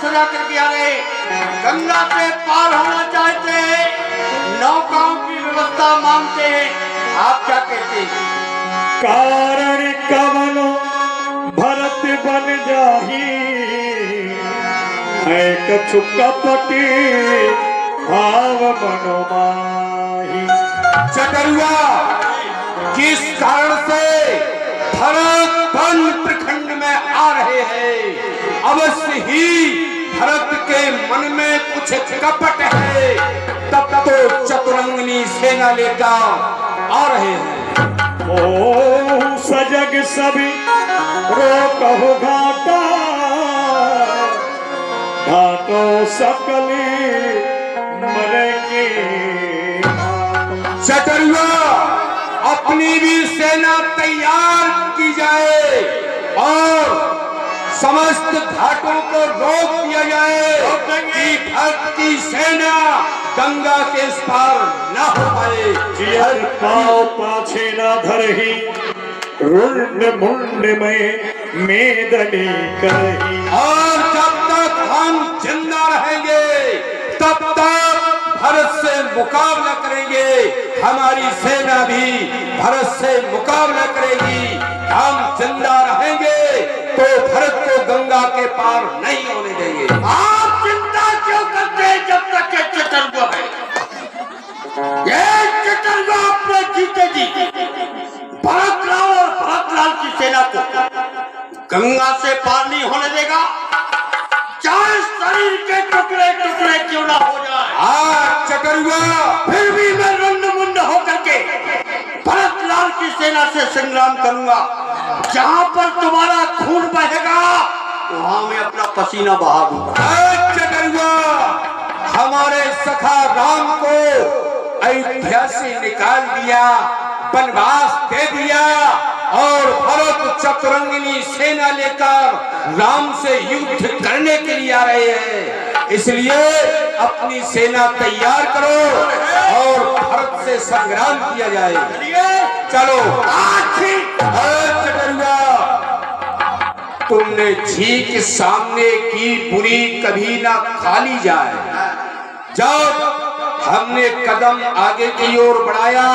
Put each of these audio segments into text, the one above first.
सजा करके आ रहे, गंगा से पार होना चाहते हैं, नौकाओं की व्यवस्था मांगते हैं। आप क्या कहते हैं? कारण कवनो भरत बन जाही, है कछु कपटी भाव मनोमाही। चटरुआ, किस कारण से भरत वन प्रखंड में आ रहे हैं? अवश्य ही भरत के मन में कुछ कपट है, तब तो चतुरंगिनी सेना लेकर आ रहे हैं। ओ सजग सभी रोकहु घाटा, घाटो सकली मरे की। चटरुआ, अपनी भी सेना तैयार की जाए और समस्त घाटों को रोक दिया जाए कि भक्त की सेना गंगा के इस पार न हो पाए। जियर पाव पाछे न धरही, रुंड मुंड में मेदनी करही। और जब तक हम जिंदा रहेंगे तब तक भरत से मुकाबला करेंगे, हमारी सेना भी भरत से मुकाबला करेगी। हम जिंदा रहेंगे तो भरत को गंगा के पार नहीं होने देंगे। आप चिंता क्यों करते हैं जब तक ये चतुर्भुज है? ये चतुर्भुज अपने जीते जी भरतलाल और भरतलाल की सेना को गंगा से पार नहीं होने देगा, चाहे शरीर के टुकड़े टुकड़े क्यों ना हो जाए। हाँ चटरुआ, फिर भी मैं रुंड मुंड होकर के भरतलाल की सेना से संग्राम करूंगा। जहां पर तुम्हारा खून बहेगा वहां मैं अपना पसीना बहा दूंगा। चटरुआ, हमारे सखा राम को अयोध्या से निकाल दिया, वनवास दे दिया और भरत चतुरंगिनी सेना लेकर राम से युद्ध करने के लिए आ रहे हैं। इसलिए अपनी सेना तैयार करो और भरत से संग्राम किया जाए। चलो। चटरुआ, तुमने छींक सामने की बुरी कभी ना खाली जाए। जब हमने कदम आगे की ओर बढ़ाया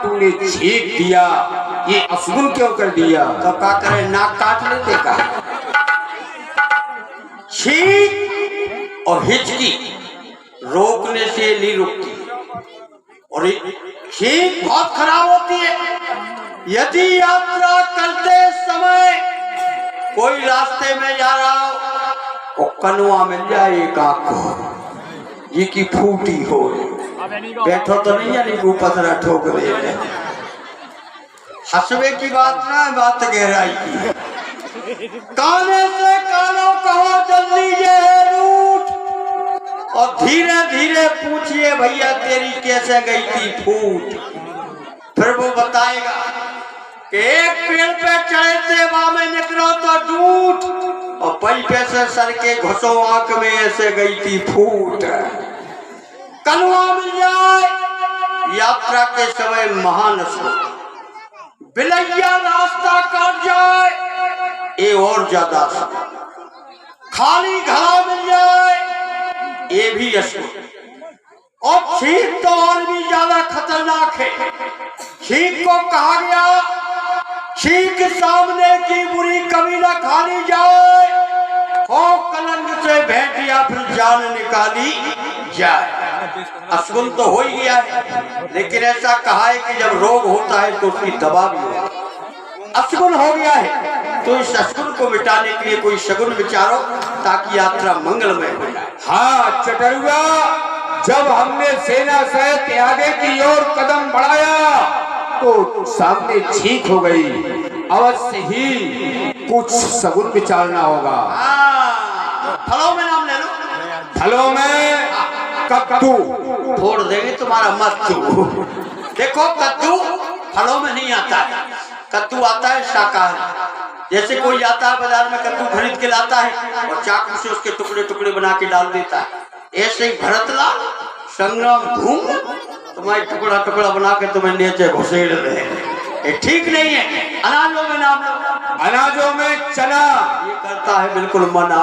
तुमने छींक दिया, ये अशुभ क्यों कर दिया? तो क्या करे, नाक काट लेते का? छींक और हिचकी रोकने से नहीं रुकती, और छींक बहुत खराब होती है। यदि यात्रा करते समय कोई रास्ते में जा रहा हो और कनुआ मिल जाए एक आंख को, ये की फूटी हो, बैठो तो नहीं यानी पथरा ठोक दे। हंसवे की बात ना, बात गहराई की। काने से कानों कहो जल्दी ये रूट, और धीरे धीरे पूछिए भैया तेरी कैसे गई थी फूट। फिर वो बताएगा कि एक पेड़ पे चढ़े थे वहां में निकलो तो झूठ, और पई पे से सर के घुसो आंख में ऐसे गई थी फूट। कनुआ मिल जाए यात्रा के समय महान अशुभ, बिलैया रास्ता काट जाए ये और ज्यादा अशुभ, खाली घड़ा मिल जाए ये भी अशुभ, और छींक तो और भी ज्यादा खतरनाक है। छींक को कहा गया छींक सामने की बुरी कभी ना खाली जाए, हो कलंक से भेंट या फिर जान निकाली जाए। अशुभ तो हो ही गया है, लेकिन ऐसा कहा है कि जब रोग होता है तो उसकी दवा भी होती है। अशुभ हो गया है तो इस अशुभ को मिटाने के लिए कोई शगुन विचारो ताकि यात्रा मंगलमय हो जाए। हाँ चटरुआ, जब हमने सेना सहित आगे की ओर कदम बढ़ाया तो सामने छींक हो गई। अवश्य ही कुछ शगुन विचारना होगा। फलों में नाम ले लो। फलों में कद्दू फोड़ देंगे तुम्हारा मत्तू। देखो कद्दू फलों में नहीं आता है, कद्दू आता है शाकाहारी। जैसे कोई आता है बाजार में कद्दू खरीद के लाता है और चाकू से उसके टुकड़े टुकड़े बना के डाल देता है, ऐसे ही भरतलाल संग्राम घूम तुम्हारे टुकड़ा टुकड़ा बना के तुम्हें नीचे घुसेड़ रहे, ये ठीक नहीं है। अनाजों में नाम लो। अनाजों में चना ये करता है बिल्कुल मना।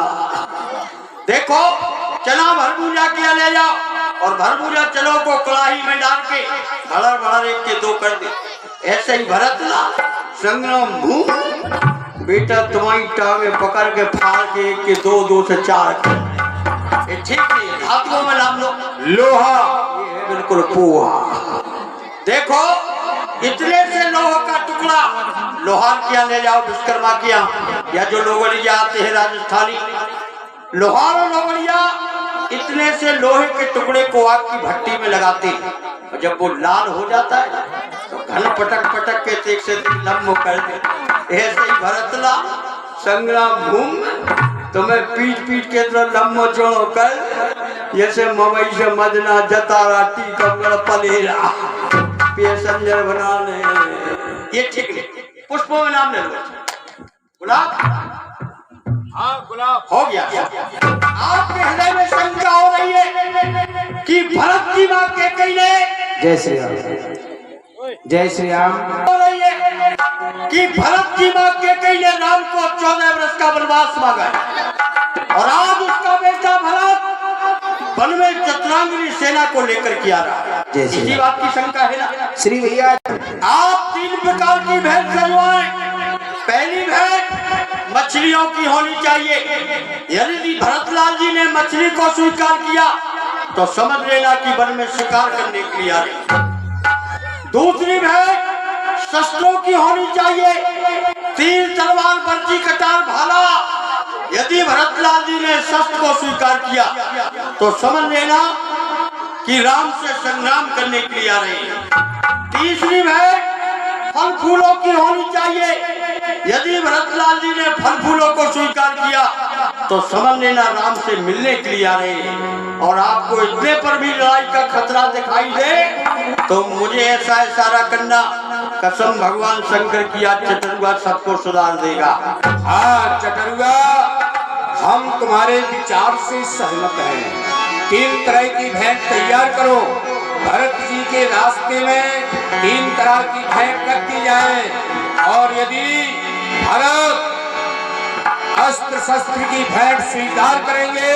देखो चना भरभूजा किया ले जाओ और भरभूजा चलो को कड़ाही में डाल के भड़र भड़र एक के दो कर दे। ऐसे ही भरत ला संग्राम भूम बेटा तुम्हारी टांगे पकड़ के फाड़ के एक के दो, दो से चार कर दे। ये ठीक नहीं है, धातुओं में नाम लो लोहा, ये है बिल्कुल पोहा। देखो इतने से लोहा का टुकड़ा लोहार किया ले जाओ विश्वकर्मा किया, या जो लोगड़िया आते हैं राजस्थानी लोहार और लोगड़िया इतने से लोहे के टुकड़े को आग की भट्टी में लगाते हैं और जब वो लाल हो जाता है तो घन पटक पटक के एक से लम्ब कर दे। ऐसे ही भरतला संग्राम भूम तुम्हें पीट पीट के लम्बो चौड़ो कर जैसे मवई से मदना जतारा टीकमगढ़ पलेरा पैसेंजर बना ले। ये ठीक नहीं, पुष्पों में नाम ले लो। गुलाब, हाँ गुलाब हो गया। आपके हृदय में शंका हो रही है कि भरत की मां के कैले जय श्री राम, जय श्री राम। हो रही है कि भरत की मां के कैले राम को 14 वर्ष का वनवास मांगा और आज उसका बेटा भरत वन में चतुरंगिनी सेना को लेकर के आ रहा है। इसी बात की शंका है ना श्री भैया। आप 3 प्रकार की भेंट सजवाएं। पहली भेंट मछलियों की होनी चाहिए। यदि भरतलाल जी ने मछली को स्वीकार किया तो समझ लेना कि वन में शिकार करने के लिए आ रही। दूसरी भेंट शस्त्रों की होनी चाहिए, तीर तलवार बर्ची कटार भाला। यदि भरतलाल जी ने शस्त्र को स्वीकार किया तो समझ लेना कि राम से संग्राम करने के लिए आ रहे हैं। तीसरी भेंट फल फूलों की होनी चाहिए। यदि भरतलाल जी ने फल फूलों को स्वीकार किया तो समझ लेना राम से मिलने के लिए आ रहे हैं। और आपको इतने पर भी लड़ाई का खतरा दिखाई दे तो मुझे ऐसा इशारा करना, कसम भगवान शंकर की आज चतुर्गा सबको सुधार देगा। हाँ चतुर्गा, हम तुम्हारे विचार से सहमत हैं। 3 तरह की भेंट तैयार करो। भरत जी के रास्ते में 3 तरह की भेंट रखी जाए और यदि भरत अस्त्र शस्त्र की भेंट स्वीकार करेंगे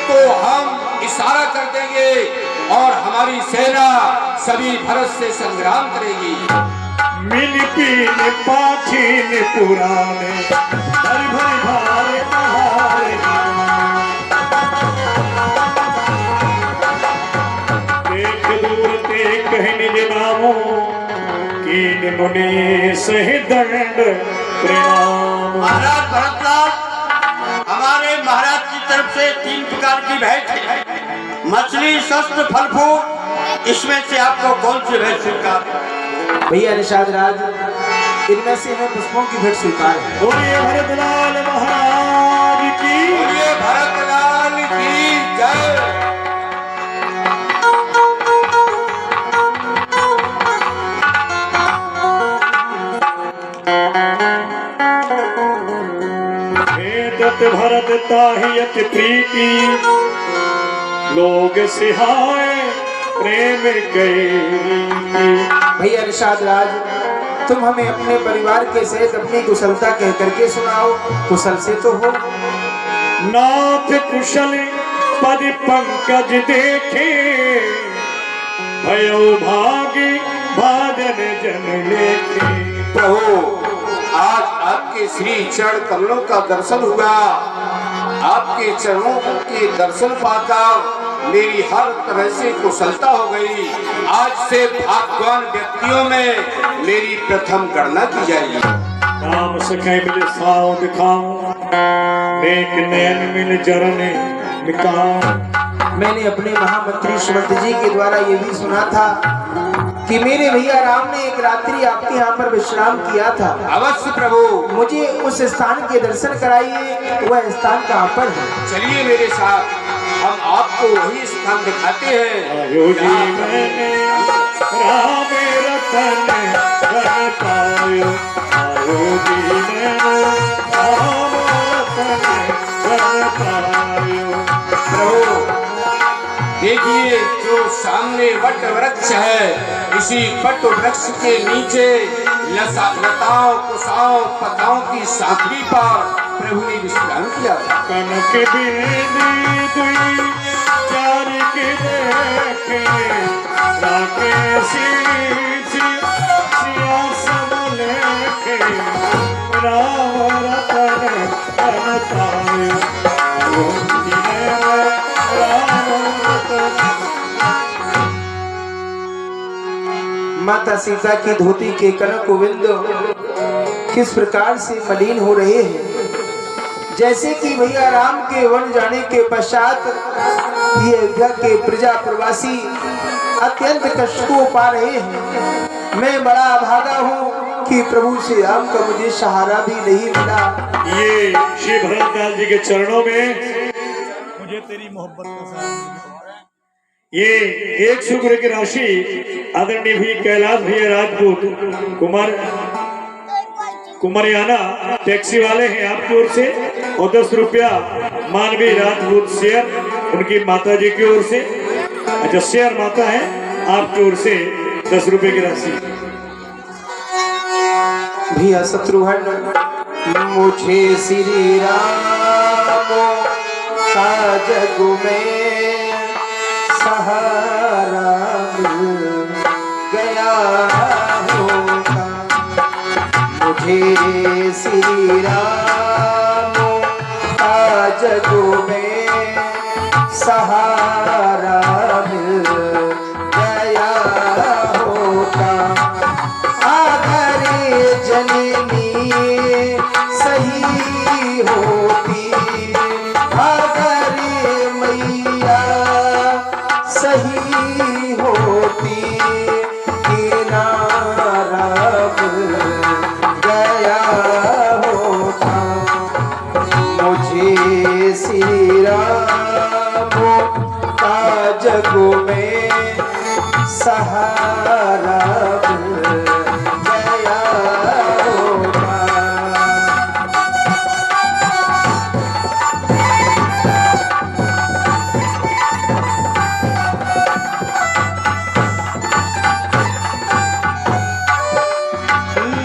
तो हम इशारा कर देंगे और हमारी सेना सभी भरत से संग्राम करेगी। मिल पीन पाछीन पुराने भर भर भारे बहारे देख दूर ते कहने जनामो कीन मुनि सह दंड प्रणाम। महाराज भरतलाल, हमारे महाराज की तरफ से 3 प्रकार की भेंट है, मछली शस्त्र फल फूल। इसमें से आपको कौन सी भेंट स्वीकार है? भैया निषाद राज, इनमें से हमें पुष्पों की भेंट स्वीकार है। बोलिए भरतलाल महाराज की, बोलिए भरतलाल की जय। भरत ताहियत प्रीति लोग सिहाए प्रेम गए। भैया निषाद राज, तुम हमें अपने परिवार के सहित अपनी कुशलता कह करके सुनाओ। कुशल से तो हो। नाथ कुशल पद पंकज देखे भयो भागी भाजन जन लेखे। प्रभु, आज आपके श्री चरण कमलों का दर्शन हुआ। आपके चरणों के दर्शन पाकर मेरी हर तरह से कुशलता हो गई। आज से भाग्यवान व्यक्तियों में मेरी प्रथम गणना की जाएगी। नाम सखे मिले साओ दिखाऊं, नेक नयन मिल जरन मिटाऊं। मैंने अपने महामंत्री सुमंत जी के द्वारा ये भी सुना था कि मेरे भैया राम ने एक रात्रि आपके यहाँ पर विश्राम किया था। अवश्य प्रभु, मुझे उस स्थान के दर्शन कराइए। वह स्थान कहाँ पर है? चलिए मेरे साथ, हम आपको वही स्थान दिखाते हैं। आयो जी मैंने राम रतन धन पायो, आयो जी मैंने राम रतन धन पायो। प्रभु देखिए, जो सामने वट वृक्ष है, इसी वट वृक्ष के नीचे लताओं कुशाओं पताओं की सांकड़ी पर प्रभु ने विश्राम किया था। कनक बिंदी दुई चार के देखे राकेशी सियासम लेके राम रतन धन पायो राम रतन। माता सीता की धोती के कनक गोविंद किस प्रकार से मलिन हो रहे हैं, जैसे कि भैया राम के वन जाने के पश्चात ये अयोध्या के प्रजा प्रवासी अत्यंत कष्ट को पा रहे हैं। मैं बड़ा अभागा हूँ कि प्रभु श्री राम का मुझे सहारा भी नहीं मिला। ये श्री भरतलाल जी के चरणों में मुझे तेरी मोहब्बत का सहारा। ये 100 रुपये की राशि आदरणीय भी कैलाश भैया राजपूत कुमारियाना टैक्सी वाले हैं आपकी ओर से, और 10 रुपया मानवीय राजपूत शेयर उनकी माता जी की ओर से, अच्छा शेयर माता है आपकी ओर से 10 रुपये की राशि। भैया शत्रुघ्न मुझे श्री राम का जग में सहारा मिल गया होगा, मुझे श्री राम का जग में सहारा मिल गया होगा। अगर जननी सही होती, अगर मैया सही होती, किनारा मिल गया होता। मुझे श्री राम का जग में सहारा मिल गया होता।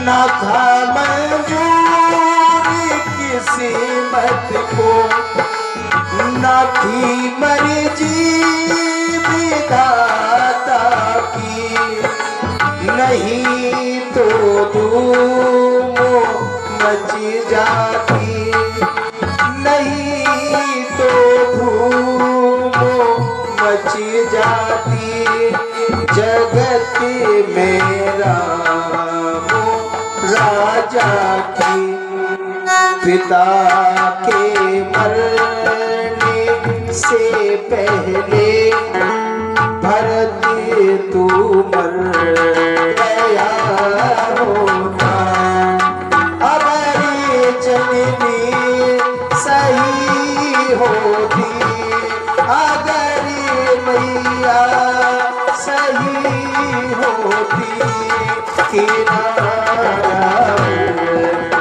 न था मंजूर किस्मत को, न थी मर्जी विधाता की, नहीं तो धूम मच जाती, नहीं तो धूम मच जाती। जगत में राम राजा की, पिता के मरने से पहले भरत तू मर गया होता। अगर जननी सही होती, अगर मैया सही होती, किनारा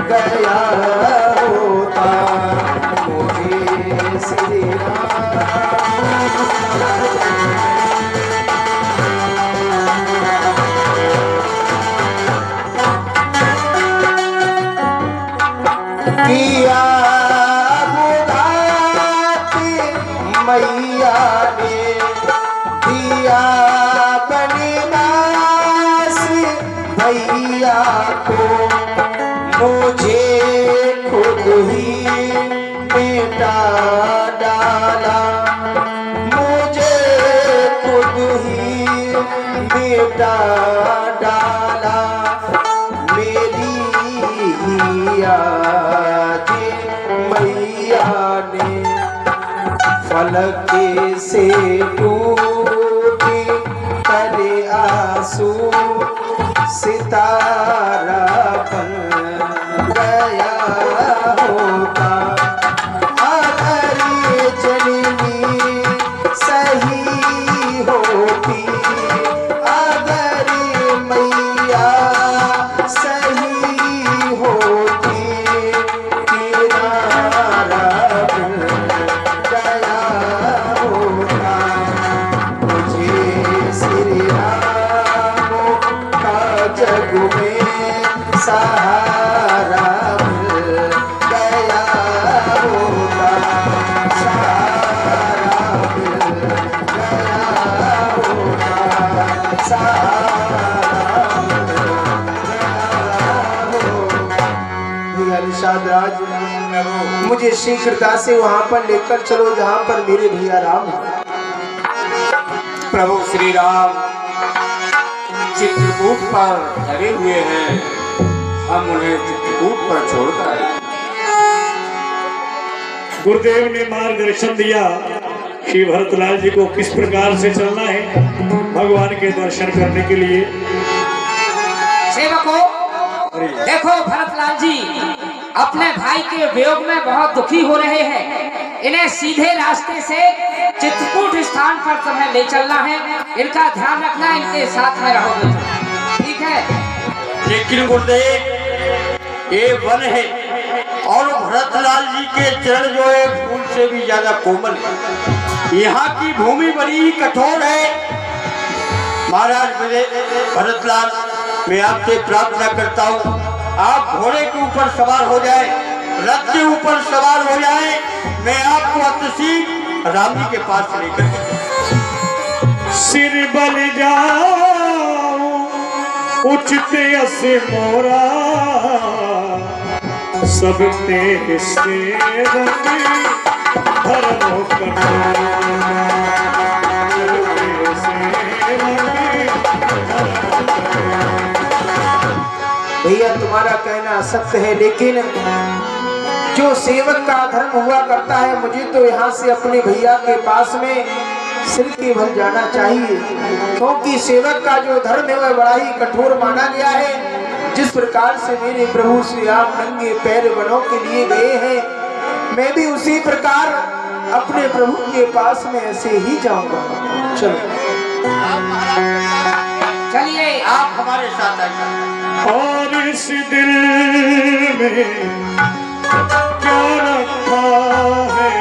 गया होता। मुझे श्री किया बुधाती मैया ने दिया बनिवास भैया को, मुझे खुद ही बेटा डाला, मुझे खुद ही बेटा डाला। मेरी आज मैया ने फलक से टूटी करे आंसू, सितारा बन गया होता। अगर जननी सही होती, अगर मैया सही होती, किनारा बन गया होता। मुझे श्री राम का जग में सहारा प्रभु। मुझे शीघ्रता से वहां पर लेकर चलो जहां पर मेरे भैया राम हैं। प्रभु श्री राम चित्रकूट पर धरे हुए हैं, हम उन्हें चित्रकूट पर छोड़कर आए। गुरुदेव ने मार्गदर्शन दिया श्री भरतलाल जी को किस प्रकार से चलना है भगवान के दर्शन करने के लिए। सेवकों, देखो भरतलाल जी अपने भाई के वियोग में बहुत दुखी हो रहे हैं। इन्हें सीधे रास्ते से चित्रकूट स्थान पर तुम्हें ले चलना है। इनका ध्यान रखना, इनके साथ में रहोगे, ठीक है? लेकिन गुरुदेव ये वन है और भरतलाल जी के चरण जो है फूल से भी ज्यादा कोमल है। यहाँ की भूमि बड़ी ही कठोर है। महाराज मेरे भरतलाल, मैं आपसे प्रार्थना करता हूँ आप घोड़े के ऊपर सवार हो जाए, रथ के ऊपर सवार हो जाए, मैं आपको अतसीर राम जी के पास लेकर सिर बल जाओ उचित अस मोरा सब ते सेवक धर्म भैया तुम्हारा कहना सत्य है, लेकिन जो सेवक का धर्म हुआ करता है, मुझे तो यहाँ से अपने भैया के पास में सिर के बल जाना चाहिए, क्योंकि सेवक का जो धर्म है वह बड़ा ही कठोर माना गया है। जिस प्रकार से मेरे प्रभु श्री राम नंगे पैर वनों के लिए गए हैं, मैं भी उसी प्रकार अपने प्रभु के पास में ऐसे ही जाऊंगा। चलो चलिए आप हमारे साथ आइए। और इस दिल में क्या रखा है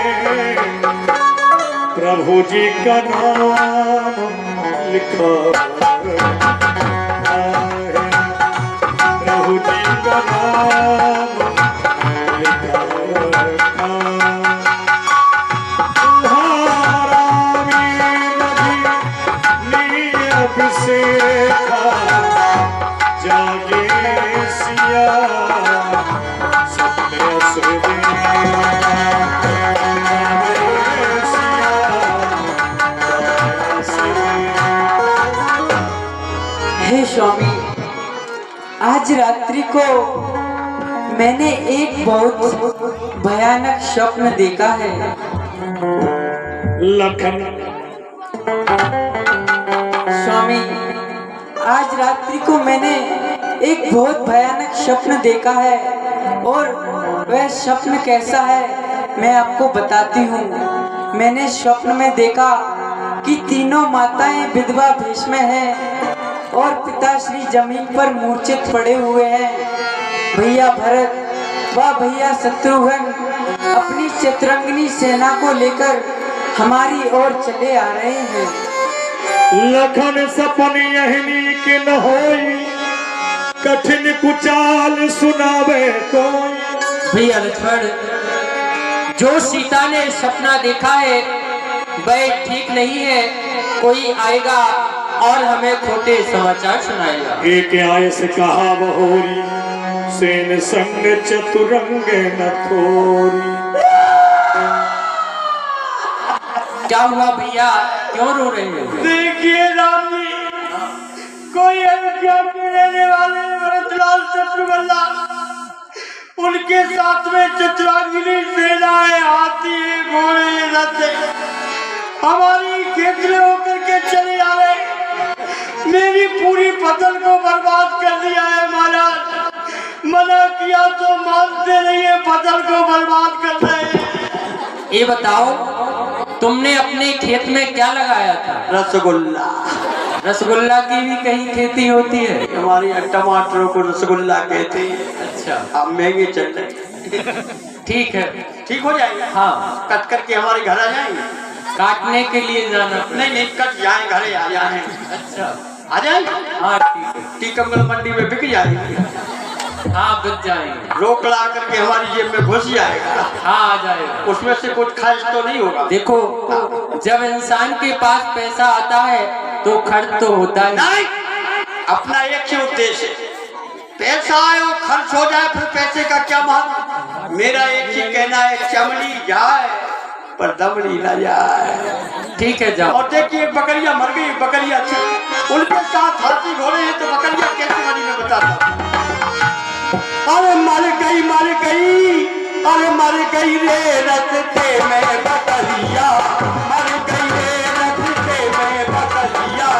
प्रभु जी का नाम लिखा है, प्रभु जी का नाम लिखा तुम्हारा अभिषेक जागे सिया सपने सुदे हे स्वामी, आज रात्रि को मैंने एक बहुत भयानक स्वप्न देखा है। लखन स्वामी, आज रात्रि को मैंने एक बहुत भयानक स्वप्न देखा है, और वह स्वप्न कैसा है मैं आपको बताती हूँ। मैंने स्वप्न में देखा कि तीनों माताएं विधवा भेष में हैं और पिताश्री जमीन पर मूर्छित पड़े हुए हैं। भैया भरत व भैया शत्रुघ्न अपनी चतुरंगिनी सेना को लेकर हमारी ओर चले आ रहे हैं। लखन सपन यहनी के न होई, कठिन कुचाल सुनावे कोई। भैया लक्ष्मण, जो सीता ने सपना देखा है वह ठीक नहीं है। कोई आएगा और हमें खोटे समाचार सुनाएगा। एक आय से कहा बहोरी, सेन संग चतुरंग न थोरी। क्या हुआ भैया, क्यों रो रहे हैं? देखिए राम जी, कोई अयोध्या के रहने वाले भरतलाल शत्रुघ्न, उनके साथ में चतुरांगिनी सेनाएं, हाथी घोड़े रथ हमारी खेत में होकर के चले आ रहे। मेरी पूरी फसल को बर्बाद कर दिया है महाराज। मना किया तो मानते नहीं है, फसल को बर्बाद कर रहे हैं। ये बताओ, तुमने अपने खेत में क्या लगाया था? रसगुल्ला। रसगुल्ला की भी कहीं खेती होती है? हमारे यहाँ टमाटरों को रसगुल्ला कहते हैं। अच्छा, अब महंगे चल रहे। ठीक है, ठीक हो जाएगा। हाँ। कट करके हमारे घर आ जाएंगे। काटने के लिए जाना? नहीं, कट जाए, घरे आ जाए। अच्छा, आ जाएंगे। हाँ ठीक है। टीकमगढ़ मंडी में बिक जाएगी। हाँ बिक जाएंगे। रोक ला करके हमारी जेब में घुस जाएगा। हाँ आ जाएगा। उसमें से कुछ खर्च तो नहीं होगा। देखो, जब इंसान के पास पैसा आता है तो खर्च तो होता है। नहीं, अपना एक ही उद्देश्य है, पैसा आए और खर्च हो जाए, फिर पैसे का क्या महत्व। मेरा एक ही कहना है, चमड़ी जाए पर दमड़ी ना जाए। ठीक है जाओ। और देखिए बकरियां मर गई, बकरियां उनके साथ हाथी घोड़े हैं, तो बकरियां कैसे मरी मैं बताता। अरे मर गई, अरे मर गई रे रस्ते में बकरिया, मर गई रे रस्ते में बकरिया,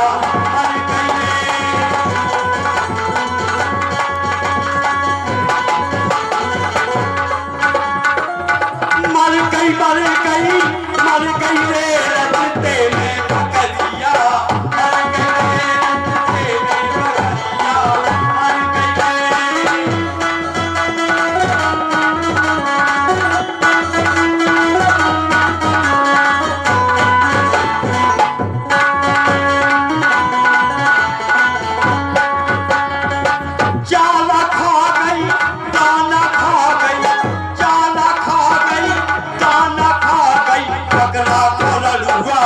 मर गई रे रस्ते में बकरिया, मर गई रे रस्ते में बकरिया, मर गई रे। चाला खा गई, दाना खा गई, चाला खा गई, दाना खा गई, बकरा खोलल हुआ,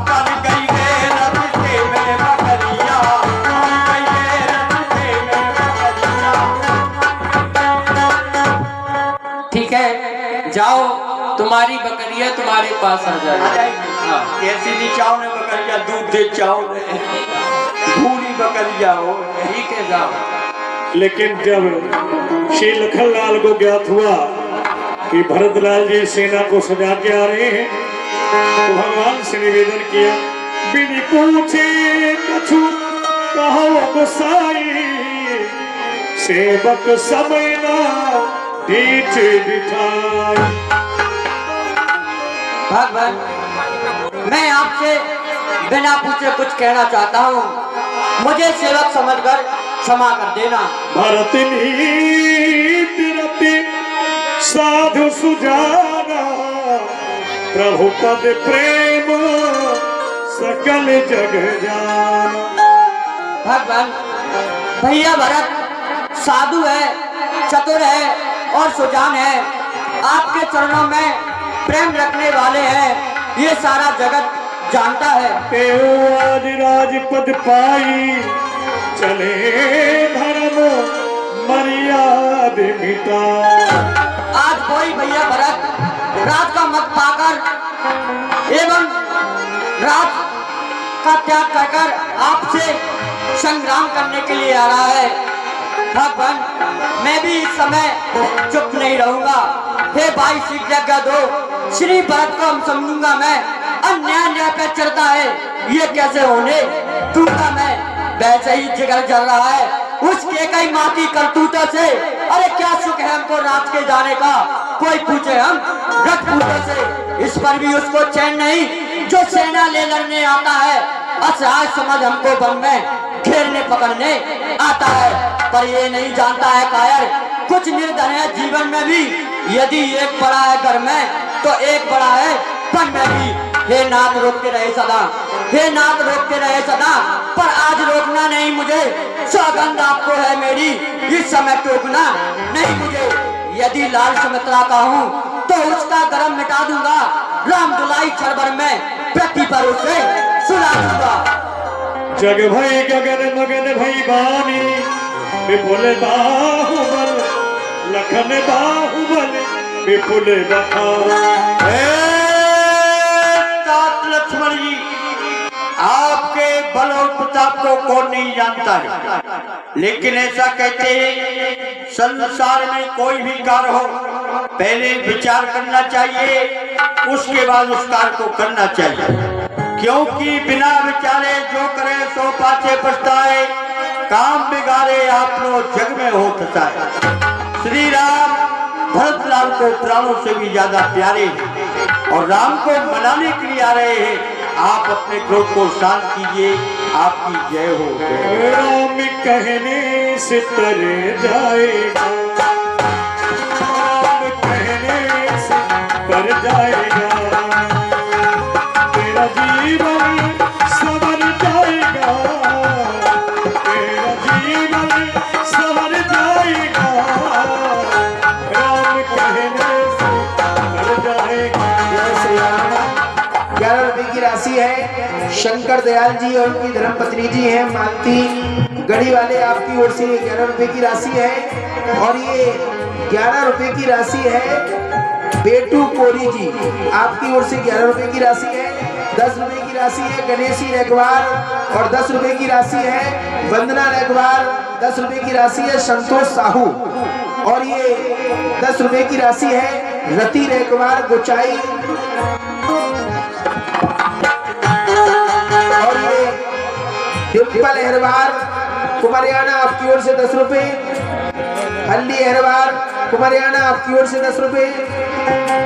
कर गई रे रस्ते में बकरिया, कर गई रे रस्ते में बकरिया। ठीक है जाओ, तुम्हारी बकरियां तुम्हारे पास आ जाएगी। हाँ। कैसी नहीं चाहो ने बकरिया, दूध दे चाहो ने, भूरी बकरिया हो। ठीक है जाओ। लेकिन जब श्री लखनलाल को ज्ञात हुआ कि भरतलाल जी सेना को सजा के आ रहे हैं, तो भगवान से निवेदन किया, बिन पूछे कछु कहो गोसाई, सेवक समय ना नीच बिठाई। भगवान, मैं आपसे बिना पूछे कुछ कहना चाहता हूँ, मुझे सेवक समझकर क्षमा कर देना। भरत नीति रति साधु सुजाना, प्रभु पद प्रेम सकल जग जाना। भगवान, भैया भरत साधु है, चतुर है और सुजान है, आपके चरणों में प्रेम रखने वाले हैं, ये सारा जगत जानता है। आज राजपद पाई, चले धर्म मर्याद मिटा। आज कोई भैया भरत रात का मत पाकर एवं रात का त्याग कर आपसे संग्राम करने के लिए आ रहा है। भगवान, मैं भी इस समय चुप नहीं रहूंगा। हे भाई शीघ्र आज्ञा दो, श्री भरत को हम समझूंगा मैं, अन्याय न्याय पे चलता है, ये कैसे होने दूंगा मैं। वैसे ही जिगर जल रहा है उसके कई माँ की करतूतों से। अरे क्या सुख है हमको रात के जाने का, कोई पूछे हम रजपूतों से, इस पर भी उसको चैन नहीं जो सेना ले लड़ने आता है। असहाय समझ हमको वन में घेरने पकड़ने आता है, पर ये नहीं जानता है कायर, कुछ निर्धन है जीवन में भी, यदि एक बड़ा है घर में तो एक बड़ा है वन में भी। हे नाथ रोकते रहे सदा, हे नाथ रोकते रहे सदा, पर आज रोकना नहीं मुझे, सौगंध आपको है मेरी, इस समय टोकना नहीं मुझे। यदि लाल सुमित्रा का हूँ तो उसका गरम मिटा दूंगा, राम दुलाई छरबर में प्रति पर उसे सुला दूंगा। जग भई गगन मगन भई बानी, विपुल बाहुबल लखन बाहुबल विपुल बखानी। लक्ष्मण जी, आपके बल और प्रताप को कौन नहीं जानता है, लेकिन ऐसा कहते हैं संसार में कोई भी कार्य हो पहले विचार करना चाहिए, उसके बाद उस कार्य को करना चाहिए, क्योंकि बिना विचारे जो करे सो पाछे पछताए, काम बिगाड़े आप लोग जग में हो है। श्री राम भरतलाल को प्राणों से भी ज्यादा प्यारे हैं और राम को मनाने के लिए आ रहे हैं। आप अपने क्रोध को शांत कीजिए, आपकी जय हो। राम कहने से तर जाएगा, राम कहने से तर जाएगा, तेरा जीवन संवर जाएगा, तेरा जीवन संवर जाएगा, राम कहने से तर जाएगा। 11 रुपए की राशि है। शंकर दयाल जी और उनकी धर्मपत्नी जी हैं मालती गढ़ी वाले, आपकी ओर से 11 रुपए की राशि है। और ये 11 रुपए की राशि है बेटू कोरी जी, आपकी ओर से 11 रुपए की राशि है। 10 रुपए की राशि है गणेशी रेगवार और 10 रुपए की राशि है वंदना रेगवार। 10 रुपए की राशि है संतोष साहू और ये 10 रुपए की राशि है रति रेगवार गुचाई और ये डिम्पल अहरवार कुमारियाना आपकी ओर से 10 रुपए। हल्दी अहरवार कुमारियाना आपकी ओर से 10 रुपए।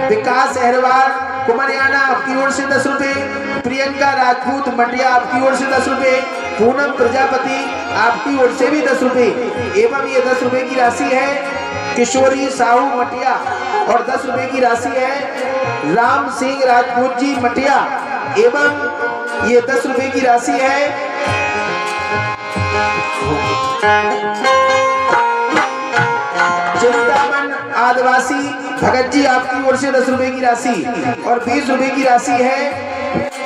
विकास अहरवार कुमारियाना आपकी ओर से 10 रुपए। प्रियंका राजपूत मटिया आपकी ओर से 10 रुपए। पूनम प्रजापति आपकी ओर से भी 10 रुपए एवं ये 10 रुपए की राशि है किशोरी साहू मटिया और 10 रुपए की राशि है राम सिंह राजपूत जी मटिया एवं ये 10 रुपए की राशि है चिंतामन आदिवासी भगत जी आपकी ओर से 10 रुपए की राशि और 20 रुपए की राशि है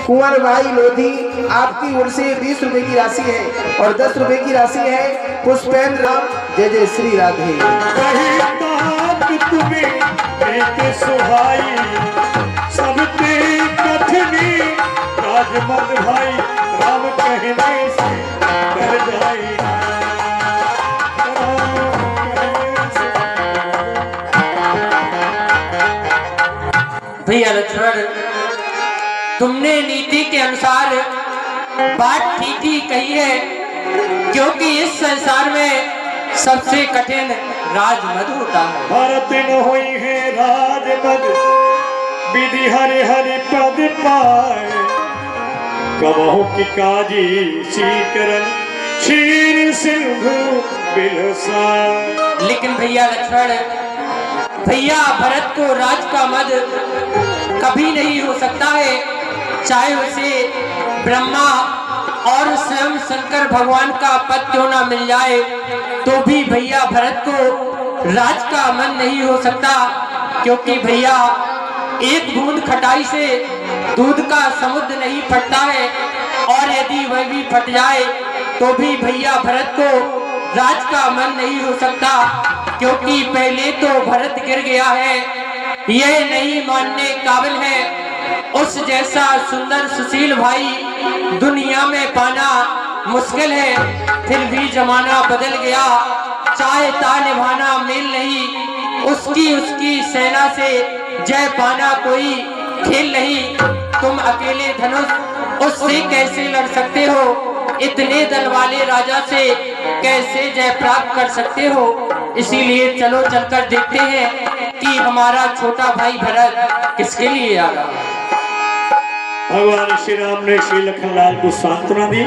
कुंवर भाई लोधी आपकी ओर से 20 रुपए की राशि है और 10 रुपए की राशि है पुष्पेंद्र राम। जय जय श्री राधे। राजमद भाई राम कहने से डर जाए। भैया लक्ष्मण, तुमने नीति के अनुसार बात ठीक ही कही है, क्योंकि इस संसार में सबसे कठिन राजमद होता है। भारत न हुई है राजमद विधि हरि हरि पद पाए। कबहु की काजी शीकरन क्षीर सिंधु बिलसा। लेकिन भैया लक्ष्मण, भैया भरत को राज का मद कभी नहीं हो सकता है, चाहे उसे ब्रह्मा और स्वयं शंकर भगवान का पद क्यों ना मिल जाए, तो भी भैया भरत को राज का मन नहीं हो सकता। क्योंकि भैया एक बूंद खटाई से दूध का समुद्र नहीं फटता है और यदि वह भी फट जाए तो भी भैया भरत को राज का मन नहीं हो सकता। क्योंकि पहले तो भरत गिर गया है, यह नहीं मानने काबिल है। उस जैसा सुंदर सुशील भाई दुनिया में पाना मुश्किल है। फिर भी जमाना बदल गया, चाहता निभाना मेल नहीं। उसकी सेना से जय पाना कोई खेल नहीं। तुम अकेले धनुष उससे कैसे लड़ सकते हो? इतने दल वाले राजा से कैसे जय प्राप्त कर सकते हो? इसीलिए चलो चलकर देखते हैं कि हमारा छोटा भाई भरत किसके लिए आ रहा है। भगवान श्री राम ने श्री लखनलाल को सांत्वना दी,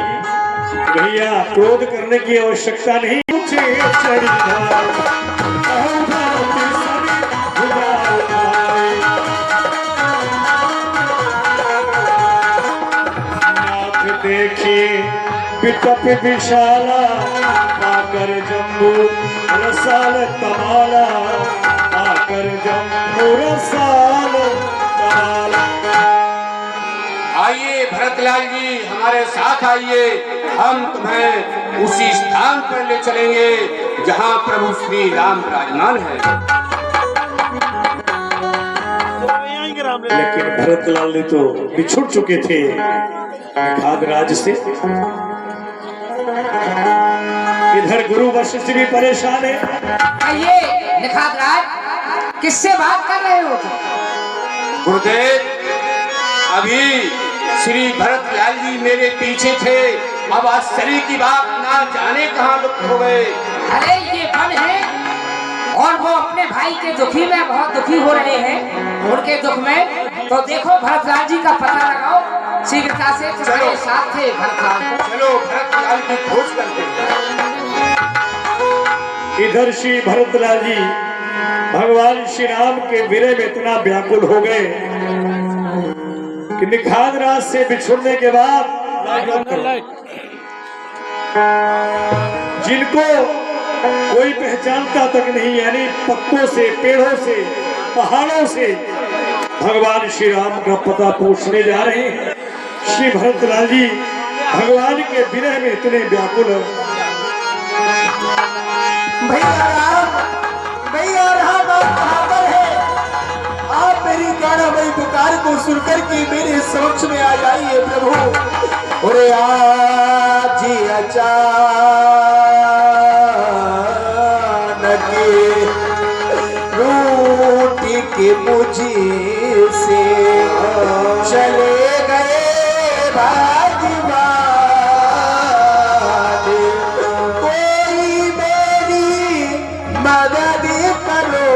भैया क्रोध करने की आवश्यकता नहीं। देखिए पितप विशाला आकर जम्मू रसाल तमाला, आकर जम्मू रसाल तमाला। आइए भरतलाल जी, हमारे साथ आइए, हम तुम्हें उसी स्थान पर ले चलेंगे जहां प्रभु श्री राम विराजमान है। लेकिन भरतलाल ने तो बिछुड़ चुके थे निखादराज से। इधर गुरु वशिष्ठ भी परेशान है। आइए निखादराज, किससे बात कर रहे हो तुम? गुरुदेव, अभी श्री भरतलाल जी मेरे पीछे थे, अब आश्चर्य की बात ना जाने कहाँ लुप्त हो गए। अरे ये वन है और वो अपने भाई के दुखी में बहुत दुखी हो रहे हैं। उनके दुख में तो देखो भरतलाल जी का पता लगाओ शीघ्रता से। तुम्हारे साथ थे भरतलाल। चलो भरतलाल की खोज करते हैं। इधर श्री भरतलाल जी भगवान श्री राम के विरह में इतना व्याकुल हो गए कि निखादराज से बिछुड़ने के बाद जिनको कोई पहचानता तक नहीं, यानी पत्तों से, पेड़ों से, पहाड़ों से भगवान श्री राम का पता पूछने जा रहे हैं। श्री भरतलाल जी भगवान के विरह में इतने व्याकुल हैं। भैया राम कहाँ पर है? आप मेरी गानामयी पुकार को सुनकर के मेरे समक्ष में आ जाइए प्रभु। और आज अचानक रूठ के मुझे से चले गए भाग्यवान। कोई मेरी मदद करो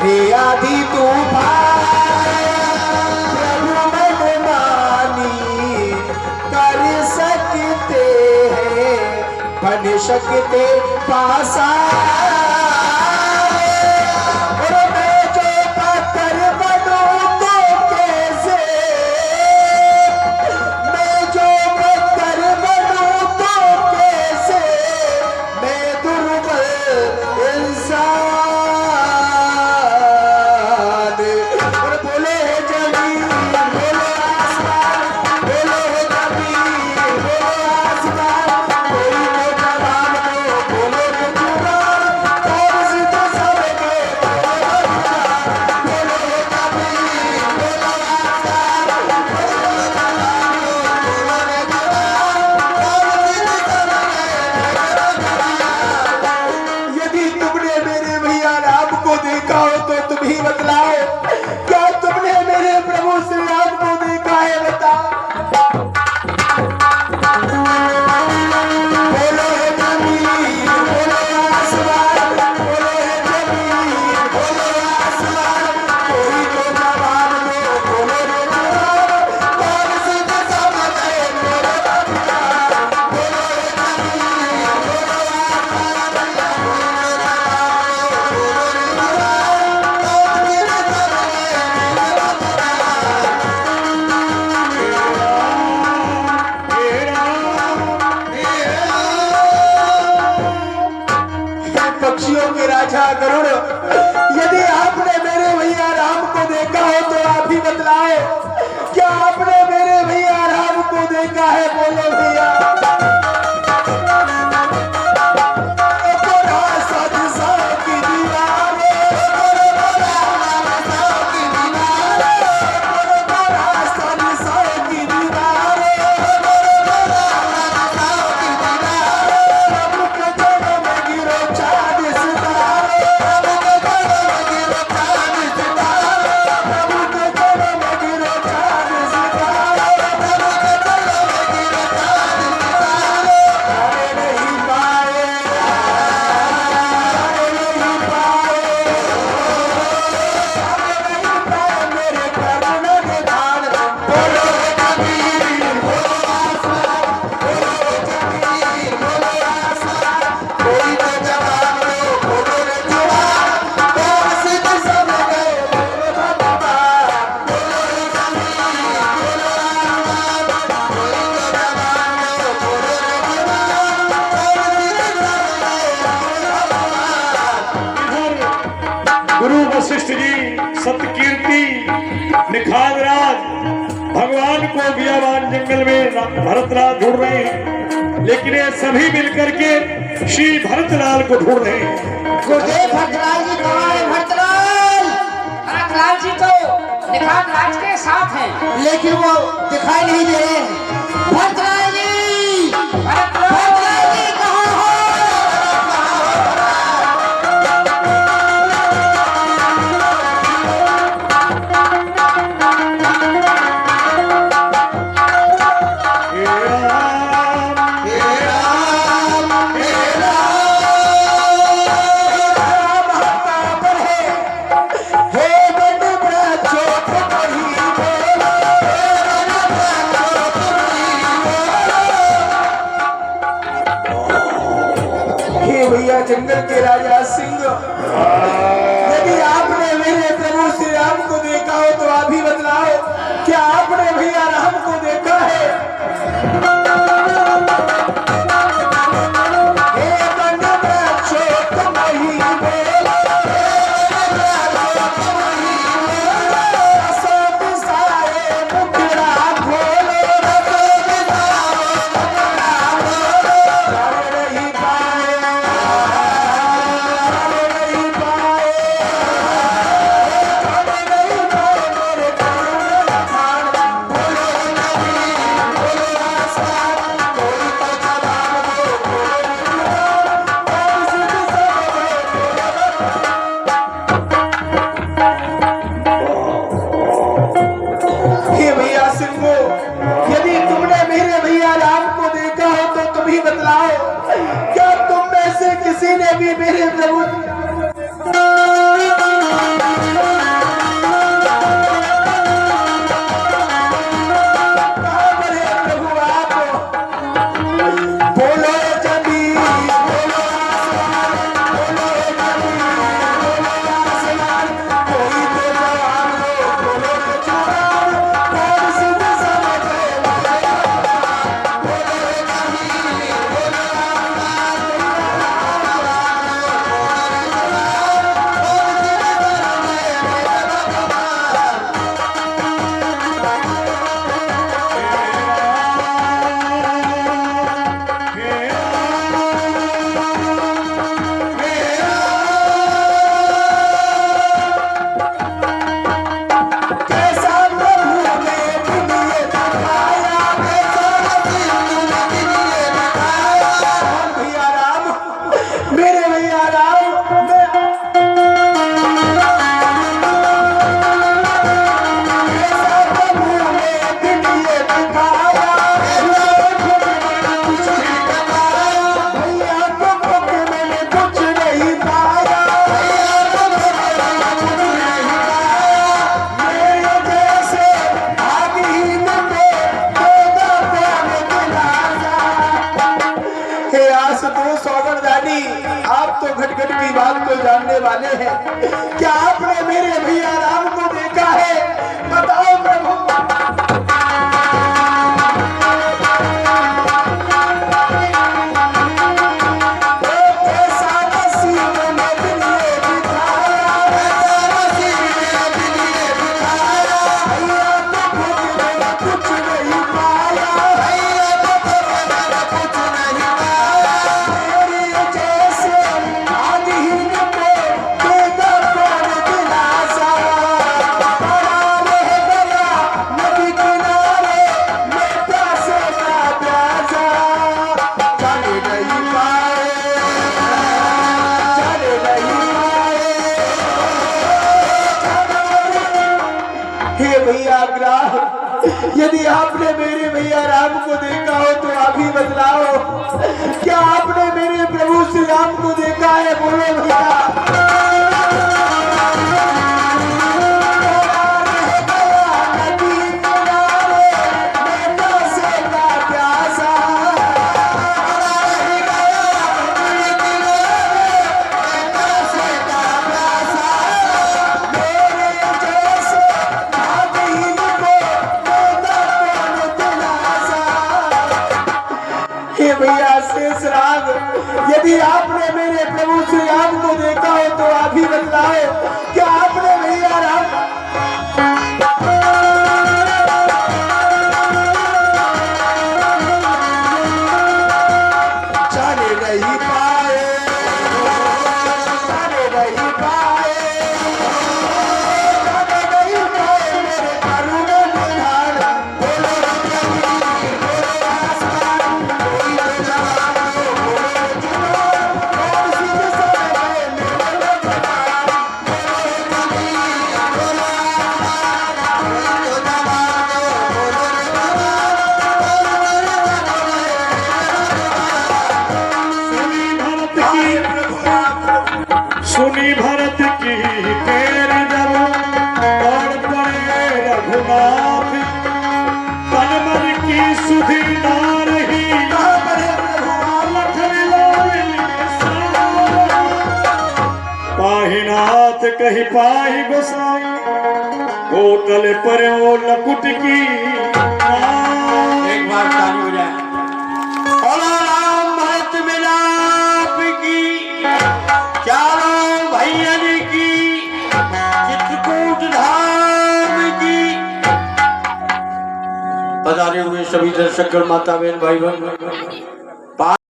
रे आधी तूफान। प्रभु मनमानी कर सकते हैं, बन सकते पासा। पक्षियों के राजा गरुड़, यदि आपने मेरे भैया राम को देखा हो तो आप ही बतलाओ। क्या आपने मेरे भैया राम को देखा है? बोलो भैया। गुरु वशिष्ठ जी सतकीर्ति निखालराज भगवान को बियावान जंगल में भरतलाल ढूंढ रहे हैं, लेकिन ये सभी मिलकर के श्री भरतलाल को ढूंढ रहे हैं। गुरुदेव भरतलाल जी कहाँ है? भरतलाल भरतलाल जी तो निखालराज के साथ हैं, लेकिन वो दिखाई नहीं दे रहे हैं। भरतलाल जी, भरतलाल जी कहाँ हो? जंगल के राजा सिंह, यदि आपने मेरे प्रभु श्री राम को देखा हो तो आप ही बतलाओ। क्या आपने भैया राम को देखा है? मेरे प्रभु आप तो घट-घट की बात को जानने वाले हैं। क्या आपने मेरे भैया राम को देखा है? बताओ प्रभु। यदि आपने मेरे भैया राम को देखा हो तो आप ही बतलाओ। क्या आपने मेरे प्रभु श्री राम को देखा है? बोलो भैया। भैया शेष राग, यदि आपने मेरे प्रभु श्री राम को देखा हो तो आप ही बतलाओ। क्या आपने भैया राम जाने नहीं पाए, जाने नहीं पाए, जाने नहीं पाए मेरे करुणा निधान। सुनी भरत की तेरी जब और पड़े रघुनाथ, तन मन की सुधि ना रही, पाहिनाथ कही पाहि गोसाई, होटल पर ओ लकुट की। एक बार ताली हो जाए। बोलो राम भरत मिलाप की, चारों भैया की, चित्रकूट धाम की। पधारे हुए सभी दर्शक माता बहन भाई बहन